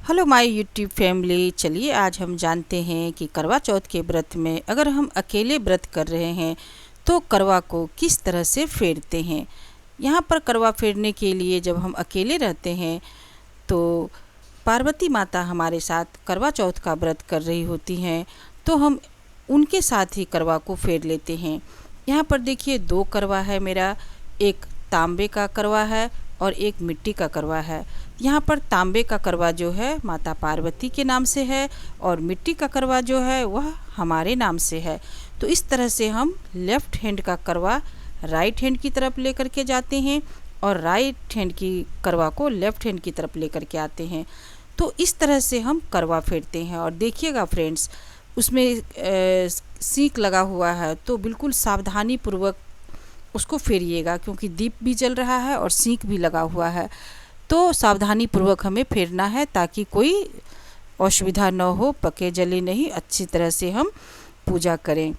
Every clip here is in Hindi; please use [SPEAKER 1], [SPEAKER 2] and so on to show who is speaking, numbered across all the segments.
[SPEAKER 1] Hello my YouTube family. चलिए आज हम जानते हैं कि करवा चौथ के व्रत में अगर हम अकेले व्रत कर रहे हैं तो करवा को किस तरह से फेरते हैं। यहाँ पर करवा फेरने के लिए जब हम अकेले रहते हैं तो पार्वती माता हमारे साथ करवा चौथ का व्रत कर रही होती हैं, तो हम उनके साथ ही करवा को फेर लेते हैं। यहाँ पर देखिए 2 करवा है मेरा, एक तांबे का करवा है और एक मिट्टी का करवा है। यहाँ पर तांबे का करवा जो है माता पार्वती के नाम से है और मिट्टी का करवा जो है वह हमारे नाम से है। तो इस तरह से हम लेफ़्ट हैंड का करवा राइट हैंड की तरफ लेकर के जाते हैं और राइट हैंड की करवा को लेफ़्ट हैंड की तरफ लेकर के आते हैं। तो इस तरह से हम करवा फेरते हैं। और देखिएगा फ्रेंड्स, उसमें सीख लगा हुआ है तो बिल्कुल सावधानी पूर्वक उसको फेरिएगा, क्योंकि दीप भी जल रहा है और सीख भी लगा हुआ है। तो सावधानी पूर्वक हमें फेरना है ताकि कोई असुविधा न हो, पके जले नहीं, अच्छी तरह से हम पूजा करें।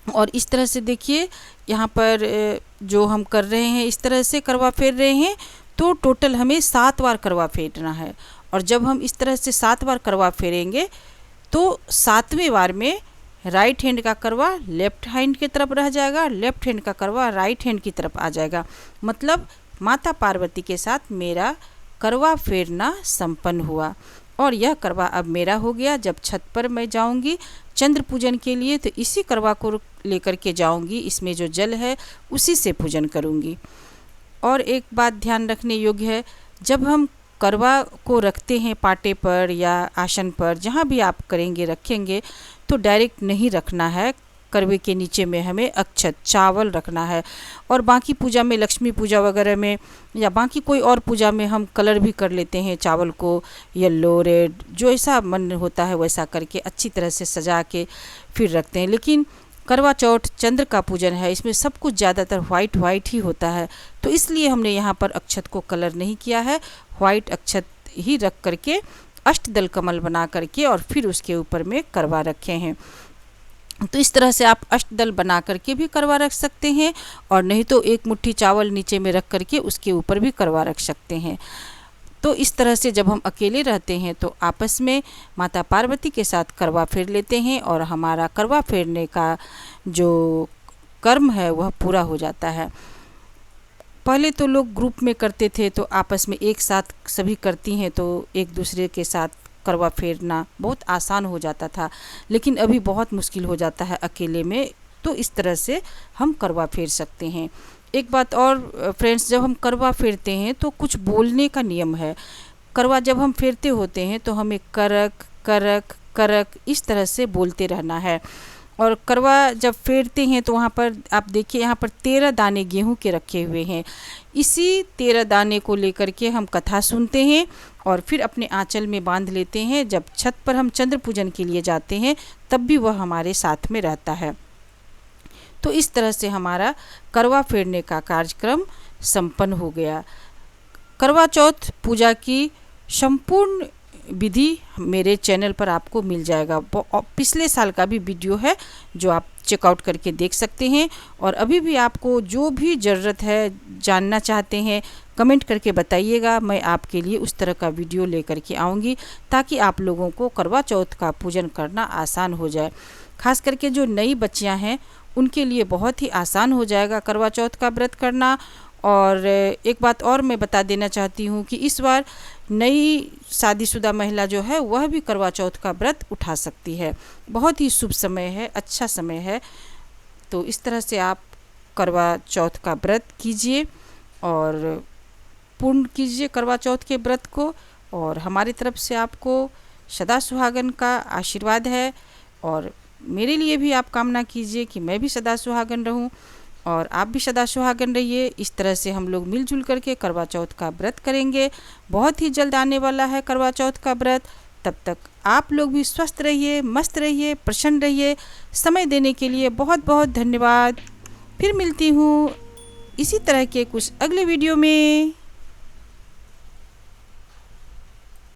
[SPEAKER 1] और इस तरह से देखिए यहाँ पर जो हम कर रहे हैं, इस तरह से करवा फेर रहे हैं तो टोटल हमें 7 बार करवा फेरना है। और जब हम इस तरह से 7 बार करवा फेरेंगे तो 7वें बार में राइट हैंड का करवा लेफ़्ट हैंड की तरफ रह जाएगा, लेफ़्ट हैंड का करवा राइट हैंड की तरफ आ जाएगा। मतलब माता पार्वती के साथ मेरा करवा फेरना संपन्न हुआ। और यह करवा अब मेरा हो गया। जब छत पर मैं जाऊंगी चंद्र पूजन के लिए तो इसी करवा को लेकर के जाऊंगी, इसमें जो जल है उसी से पूजन करूंगी। और एक बात ध्यान रखने योग्य है, जब हम करवा को रखते हैं पाटे पर या आसन पर, जहाँ भी आप करेंगे रखेंगे, तो डायरेक्ट नहीं रखना है। करवे के नीचे में हमें अक्षत चावल रखना है। और बाकी पूजा में, लक्ष्मी पूजा वगैरह में या बाकी कोई और पूजा में हम कलर भी कर लेते हैं चावल को, येलो रेड, जो ऐसा मन होता है वैसा करके अच्छी तरह से सजा के फिर रखते हैं। लेकिन करवा चौथ चंद्र का पूजन है, इसमें सब कुछ ज़्यादातर वाइट ही होता है, तो इसलिए हमने यहाँ पर अक्षत को कलर नहीं किया है। वाइट अक्षत ही रख करके अष्टदल कमल बना करके और फिर उसके ऊपर में करवा रखे हैं। तो इस तरह से आप अष्टदल बना करके भी करवा रख सकते हैं, और नहीं तो एक मुट्ठी चावल नीचे में रख करके उसके ऊपर भी करवा रख सकते हैं। तो इस तरह से जब हम अकेले रहते हैं तो आपस में माता पार्वती के साथ करवा फेर लेते हैं और हमारा करवा फेरने का जो कर्म है वह पूरा हो जाता है। पहले तो लोग ग्रुप में करते थे, तो आपस में एक साथ सभी करती हैं तो एक दूसरे के साथ करवा फेरना बहुत आसान हो जाता था। लेकिन अभी बहुत मुश्किल हो जाता है अकेले में, तो इस तरह से हम करवा फेर सकते हैं। एक बात और फ्रेंड्स, जब हम करवा फेरते हैं तो कुछ बोलने का नियम है। करवा जब हम फेरते होते हैं तो हमें करक करक करक इस तरह से बोलते रहना है। और करवा जब फेरते हैं तो वहाँ पर आप देखिए, यहाँ पर 13 दाने गेहूं के रखे हुए हैं। इसी 13 दाने को लेकर के हम कथा सुनते हैं और फिर अपने आंचल में बांध लेते हैं। जब छत पर हम चंद्र पूजन के लिए जाते हैं तब भी वह हमारे साथ में रहता है। तो इस तरह से हमारा करवा फेरने का कार्यक्रम संपन्न हो गया। करवा चौथ पूजा की संपूर्ण विधि मेरे चैनल पर आपको मिल जाएगा। पिछले साल का भी वीडियो है जो आप चेकआउट करके देख सकते हैं। और अभी भी आपको जो भी ज़रूरत है, जानना चाहते हैं, कमेंट करके बताइएगा। मैं आपके लिए उस तरह का वीडियो लेकर के आऊँगी ताकि आप लोगों को करवा चौथ का पूजन करना आसान हो जाए। खास करके जो नई बच्चियां हैं उनके लिए बहुत ही आसान हो जाएगा करवा चौथ का व्रत करना। और एक बात और मैं बता देना चाहती हूँ कि इस बार नई शादीशुदा महिला जो है वह भी करवा चौथ का व्रत उठा सकती है। बहुत ही शुभ समय है, अच्छा समय है। तो इस तरह से आप करवा चौथ का व्रत कीजिए और पूर्ण कीजिए करवा चौथ के व्रत को। और हमारी तरफ से आपको सदा सुहागन का आशीर्वाद है। और मेरे लिए भी आप कामना कीजिए कि मैं भी सदा सुहागन रहूं और आप भी सदा सुहागन रहिए। इस तरह से हम लोग मिलजुल करके करवा चौथ का व्रत करेंगे। बहुत ही जल्द आने वाला है करवा चौथ का व्रत। तब तक आप लोग भी स्वस्थ रहिए, मस्त रहिए, प्रसन्न रहिए। समय देने के लिए बहुत बहुत धन्यवाद। फिर मिलती हूँ इसी तरह के कुछ अगले वीडियो में।